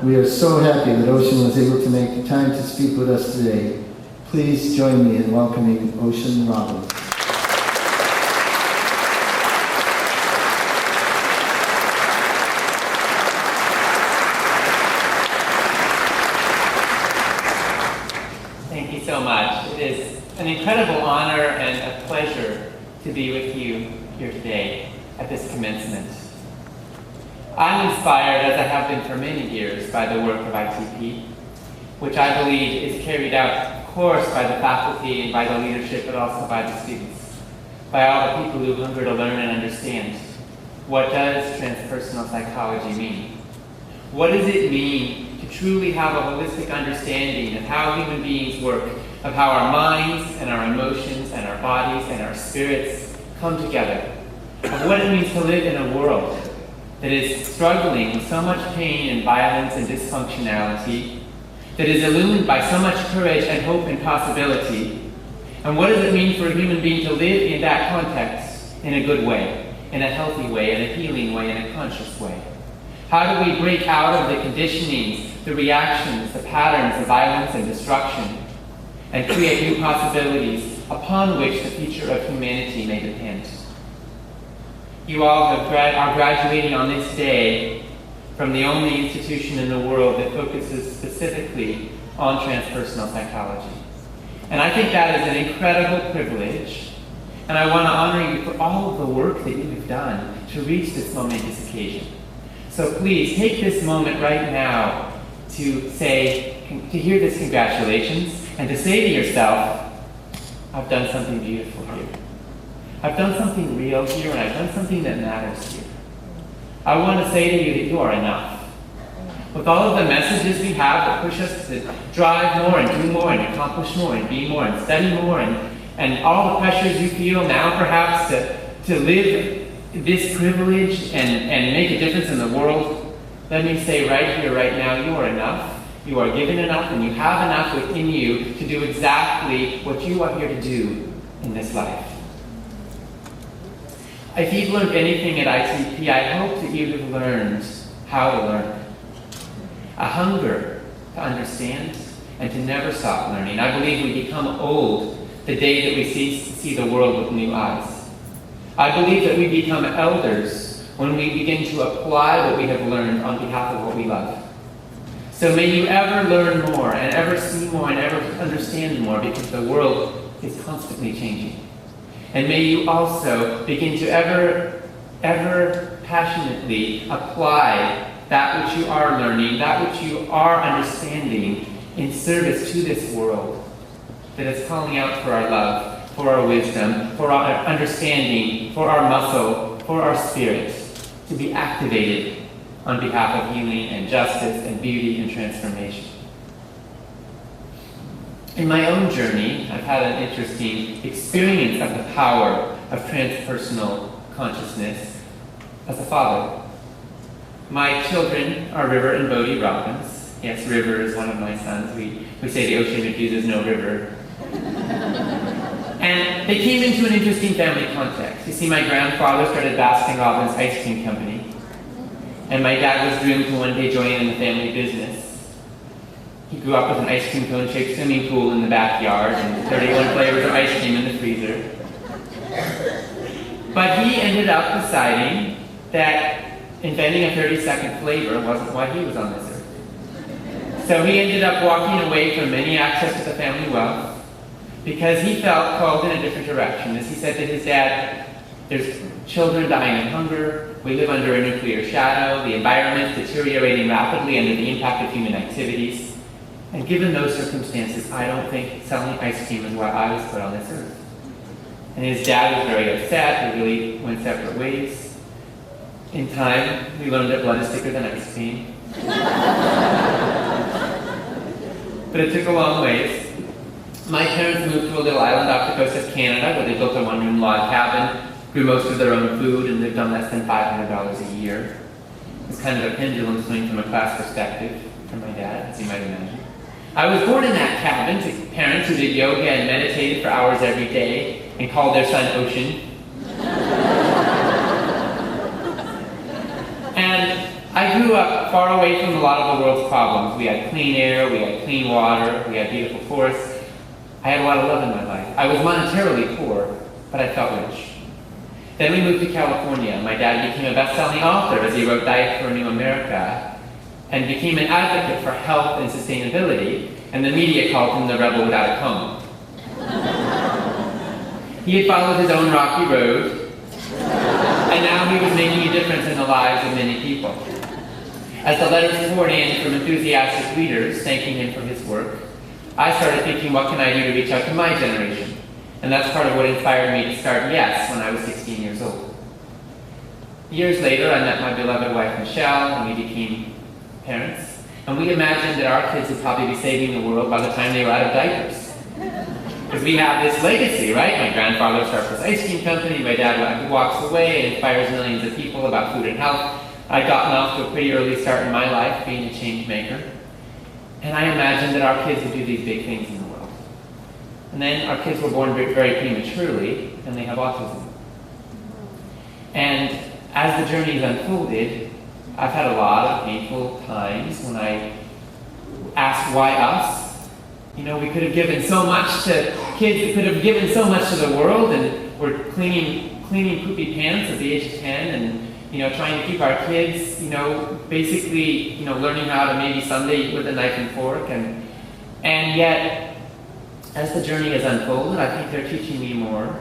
We are so happy that Ocean was able to make time to speak with us today. Please join me in welcoming Ocean Robbins. Thank you so much. It is an incredible honor and a pleasure to be with you here today at this commencement. I'm inspired, as I have been for many years, by the work of ITP, which I believe is carried out, of course, by the faculty and by the leadership, but also by the students, by all the people who hunger to learn and understand. What does transpersonal psychology mean? What does it mean to truly have a holistic understanding of how human beings work, of how our minds and our emotions and our bodies and our spirits come together, of what it means to live in a world that is struggling with so much pain and violence and dysfunctionality, that is illumined by so much courage and hope and possibility. And what does it mean for a human being to live in that context in a good way, in a healthy way, in a healing way, in a conscious way? How do we break out of the conditionings, the reactions, the patterns of violence and destruction, and create new possibilities upon which the future of humanity may depend? You all are graduating on this day from the only institution in the world that focuses specifically on transpersonal psychology. And I think that is an incredible privilege, and I want to honor you for all of the work that you have done to reach this momentous occasion. So please take this moment right now to hear this congratulations, and to say to yourself, I've done something beautiful here. I've done something real here, and I've done something that matters here. I want to say to you that you are enough. With all of the messages we have that push us to drive more and do more and accomplish more and be more and study more and all the pressures you feel now perhaps to live this privilege and make a difference in the world, let me say right here, right now, you are enough. You are given enough, and you have enough within you to do exactly what you are here to do in this life. If you've learned anything at ITP, I hope that you have learned how to learn. A hunger to understand and to never stop learning. I believe we become old the day that we cease to see the world with new eyes. I believe that we become elders when we begin to apply what we have learned on behalf of what we love. So may you ever learn more and ever see more and ever understand more, because the world is constantly changing. And may you also begin to ever passionately apply that which you are learning, that which you are understanding in service to this world that is calling out for our love, for our wisdom, for our understanding, for our muscle, for our spirit to be activated on behalf of healing and justice and beauty and transformation. In my own journey, I've had an interesting experience of the power of transpersonal consciousness as a father. My children are River and Bodie Robbins. Yes, River is one of my sons. We say the ocean refuses no river. And they came into an interesting family context. You see, my grandfather started Baskin Robbins Ice Cream Company, and my dad was doomed to one day join in the family business. He grew up with an ice cream cone-shaped swimming pool in the backyard and 31 flavors of ice cream in the freezer. But he ended up deciding that inventing a 30-second flavor wasn't why he was on this earth. So he ended up walking away from any access to the family wealth because he felt called in a different direction. As he said to his dad, there's children dying of hunger, we live under a nuclear shadow, the environment deteriorating rapidly under the impact of human activities. And given those circumstances, I don't think selling ice cream is why I was put on this earth. And his dad was very upset. We really went separate ways. In time, we learned that blood is thicker than ice cream. But it took a long ways. My parents moved to a little island off the coast of Canada where they built a one-room log cabin, grew most of their own food, and lived on less than $500 a year. It was kind of a pendulum swing from a class perspective for my dad, as you might imagine. I was born in that cabin to parents who did yoga and meditated for hours every day and called their son Ocean. And I I grew up far away from a lot of the world's problems. We had clean air, we had clean water, we had beautiful forests. I had a lot of love in my life. I was monetarily poor, but I felt rich. Then we moved to California. My dad became a best-selling author as he wrote Diet for a New America and became an advocate for health and sustainability, and the media called him the rebel without a comb. He had followed his own rocky road, and now he was making a difference in the lives of many people. As the letters poured in from enthusiastic readers thanking him for his work, I started thinking, what can I do to reach out to my generation? And that's part of what inspired me to start Yes when I was 16 years old. Years later, I met my beloved wife Michelle, and we became parents. And we imagined that our kids would probably be saving the world by the time they were out of diapers. Because we have this legacy, right? My grandfather started this ice cream company, my dad walks away and inspires millions of people about food and health. I'd gotten off to a pretty early start in my life, being a change maker. And I imagined that our kids would do these big things in the world. And then our kids were born very prematurely, and they have autism. And as the journey has unfolded, I've had a lot of painful times when I asked why us. You know, we could have given so much to kids, we could have given so much to the world, and we're cleaning poopy pants at the age of 10, and trying to keep our kids, basically, learning how to maybe someday eat with a knife and fork, and yet, as the journey has unfolded, I think they're teaching me more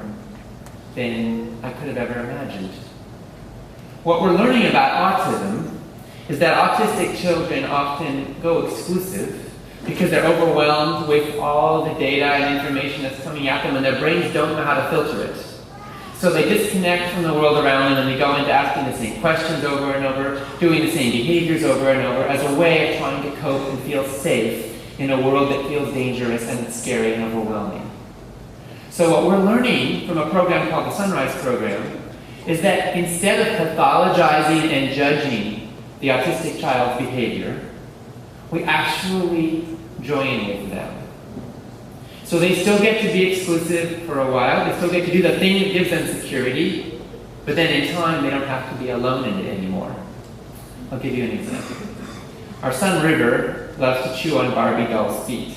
than I could have ever imagined. What we're learning about autism is that autistic children often go exclusive because they're overwhelmed with all the data and information that's coming at them, and their brains don't know how to filter it. So they disconnect from the world around them, and they go into asking the same questions over and over, doing the same behaviors over and over as a way of trying to cope and feel safe in a world that feels dangerous and scary and overwhelming. So what we're learning from a program called the Sunrise Program is that instead of pathologizing and judging the autistic child's behavior, we actually join with them. So they still get to be exclusive for a while, they still get to do the thing that gives them security, but then in time they don't have to be alone in it anymore. I'll give you an example. Our son River loves to chew on Barbie doll's feet.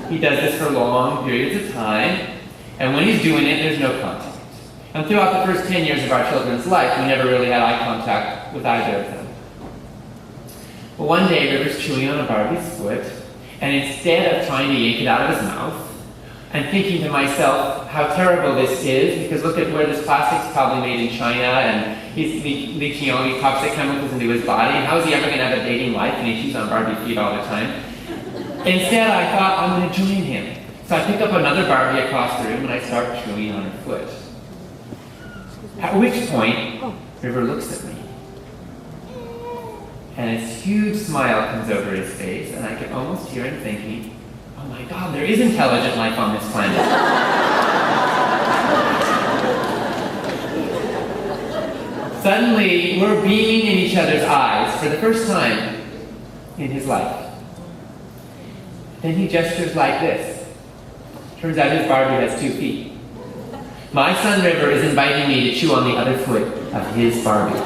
He does this for long periods of time, and when he's doing it, there's no contact. And throughout the first 10 years of our children's life, we never really had eye contact with either of them. But one day, River's chewing on a Barbie's foot, and instead of trying to yank it out of his mouth, and thinking to myself how terrible this is, because look at where this plastic's probably made in China, and he's leaching all these toxic chemicals into his body, and how is he ever going to have a dating life, and he chews on Barbie feet all the time? Instead, I thought, I'm going to join him. So I pick up another Barbie across the room, and I start chewing on her foot. At which point, River looks at me. And his huge smile comes over his face, and I can almost hear him thinking, oh my God, there is intelligent life on this planet. Suddenly, we're beaming in each other's eyes for the first time in his life. Then he gestures like this. Turns out his Barbie has 2 feet. My son River is inviting me to chew on the other foot of his Barbie.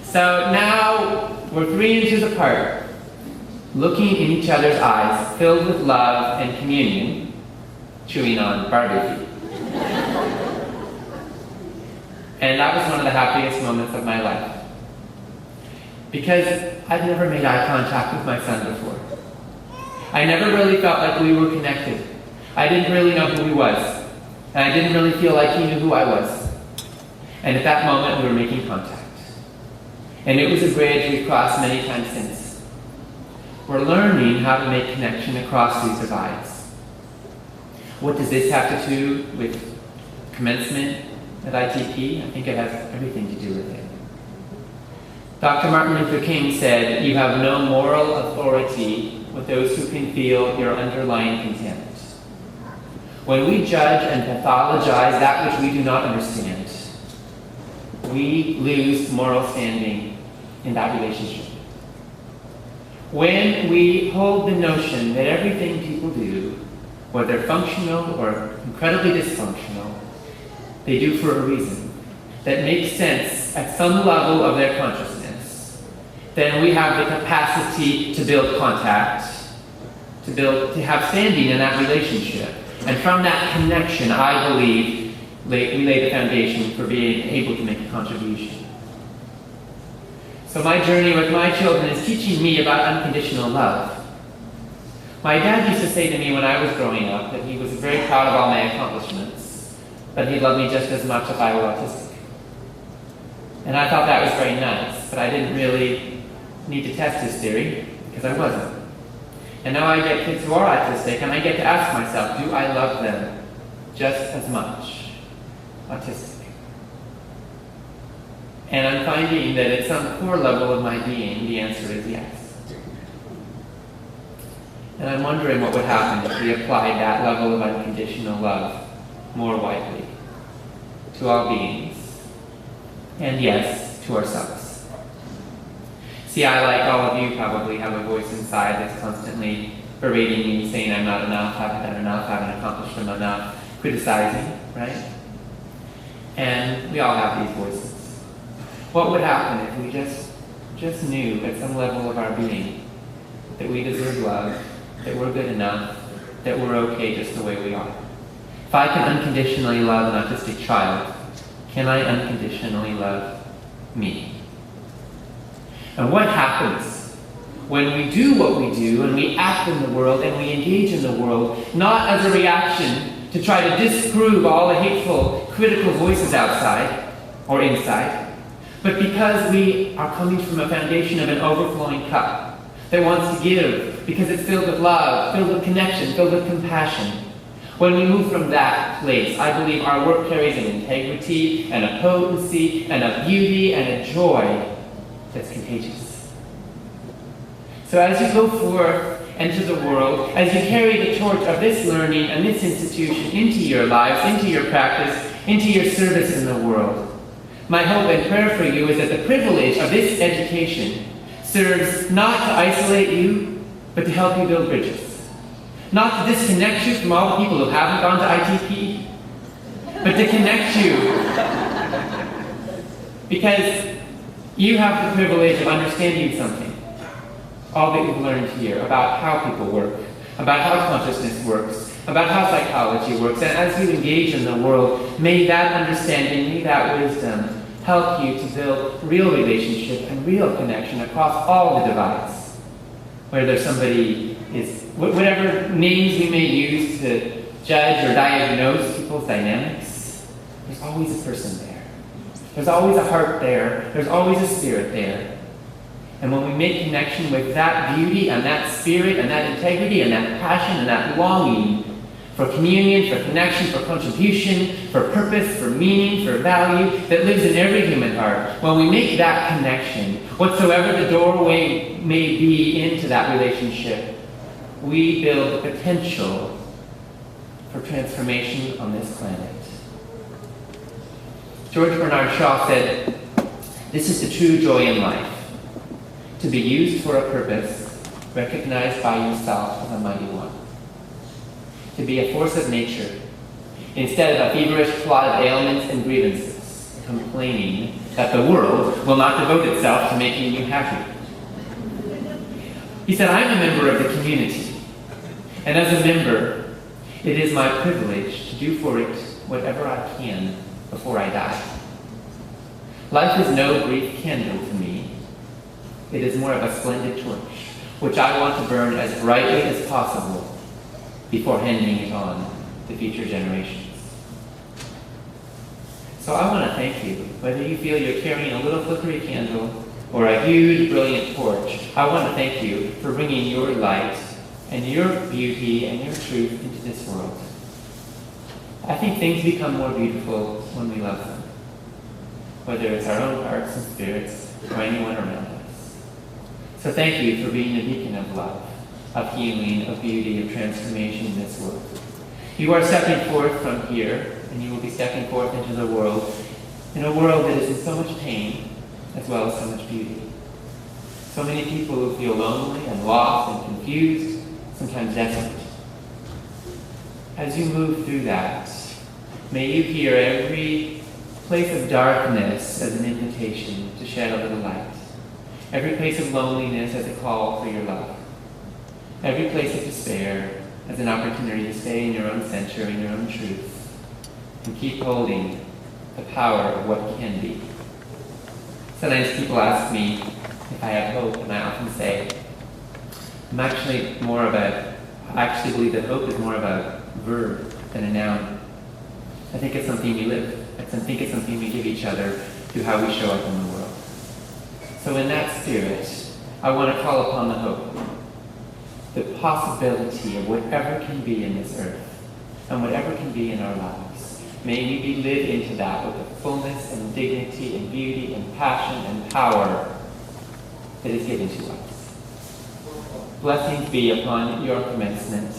So now we're 3 inches apart, looking in each other's eyes, filled with love and communion, chewing on Barbie feet. And that was one of the happiest moments of my life. Because I'd never made eye contact with my son before. I never really felt like we were connected. I didn't really know who he was. And I didn't really feel like he knew who I was. And at that moment, we were making contact. And it was a bridge we've crossed many times since. We're learning how to make connection across these divides. What does this have to do with commencement at ITP? I think it has everything to do with it. Dr. Martin Luther King said, "You have no moral authority with those who can feel your underlying contempt." When we judge and pathologize that which we do not understand, we lose moral standing in that relationship. When we hold the notion that everything people do, whether functional or incredibly dysfunctional, they do for a reason. that make sense at some level of their consciousness, then we have the capacity to build contact, to have standing in that relationship. And from that connection, I believe, we lay the foundation for being able to make a contribution. So my journey with my children is teaching me about unconditional love. My dad used to say to me when I was growing up that he was very proud of all my accomplishments, but he loved me just as much if I were autistic. And I thought that was very nice, but I didn't really need to test his theory because I wasn't. And now I get kids who are autistic, and I get to ask myself, do I love them just as much autistic? And I'm finding that at some core level of my being, the answer is yes. And I'm wondering what would happen if we applied that level of unconditional love more widely to all beings, and yes, to ourselves. See, I, like all of you, probably have a voice inside that's constantly berating me, saying I'm not enough, haven't done enough, haven't accomplished enough, criticizing, right? And we all have these voices. What would happen if we just knew at some level of our being that we deserve love, that we're good enough, that we're okay just the way we are? If I can unconditionally love an autistic child, can I unconditionally love me? And what happens when we do what we do and we act in the world and we engage in the world, not as a reaction to try to disprove all the hateful, critical voices outside or inside, but because we are coming from a foundation of an overflowing cup that wants to give because it's filled with love, filled with connection, filled with compassion. When we move from that place, I believe our work carries an integrity and a potency and a beauty and a joy that's contagious. So as you go forth into the world, as you carry the torch of this learning and this institution into your lives, into your practice, into your service in the world, my hope and prayer for you is that the privilege of this education serves not to isolate you, but to help you build bridges. Not to disconnect you from all the people who haven't gone to ITP, but to connect you. Because you have the privilege of understanding something, all that you've learned here, about how people work, about how consciousness works, about how psychology works. And as you engage in the world, may that understanding, may that wisdom help you to build real relationship and real connection across all the divides. Whether somebody is, whatever names we may use to judge or diagnose people's dynamics, there's always a person there. There's always a heart there. There's always a spirit there. And when we make connection with that beauty and that spirit and that integrity and that passion and that longing for communion, for connection, for contribution, for purpose, for meaning, for value that lives in every human heart, when we make that connection, whatsoever the doorway may be into that relationship, we build the potential for transformation on this planet. George Bernard Shaw said, "This is the true joy in life, to be used for a purpose, recognized by yourself as a mighty one. To be a force of nature, instead of a feverish plot of ailments and grievances, complaining that the world will not devote itself to making you happy." He said, "I'm a member of the community, and as a member, it is my privilege to do for it whatever I can before I die. Life is no brief candle to me. It is more of a splendid torch, which I want to burn as brightly as possible before handing it on to future generations." So I want to thank you, whether you feel you're carrying a little flickery candle or a huge, brilliant torch. I want to thank you for bringing your light and your beauty and your truth into this world. I think things become more beautiful when we love them, whether it's our own hearts and spirits or anyone around us. So thank you for being a beacon of love, of healing, of beauty, of transformation in this world. You are stepping forth from here, and you will be stepping forth into the world, in a world that is in so much pain, as well as so much beauty. So many people who feel lonely and lost and confused, sometimes desperate. As you move through that, may you hear every place of darkness as an invitation to shed a little light. Every place of loneliness as a call for your love. Every place of despair as an opportunity to stay in your own center, in your own truth, and keep holding the power of what can be. Sometimes people ask me if I have hope, and I often say, I actually believe that hope is more of a verb than a noun. I think it's something we live. I think it's something we give each other through how we show up in the world. So in that spirit, I want to call upon the hope, the possibility of whatever can be in this earth, and whatever can be in our lives. May we live into that with the fullness and dignity and beauty and passion and power that is given to us. Blessings be upon your commencement,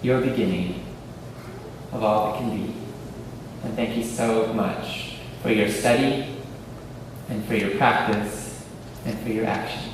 your beginning of all that can be. And thank you so much for your study and for your practice and for your action.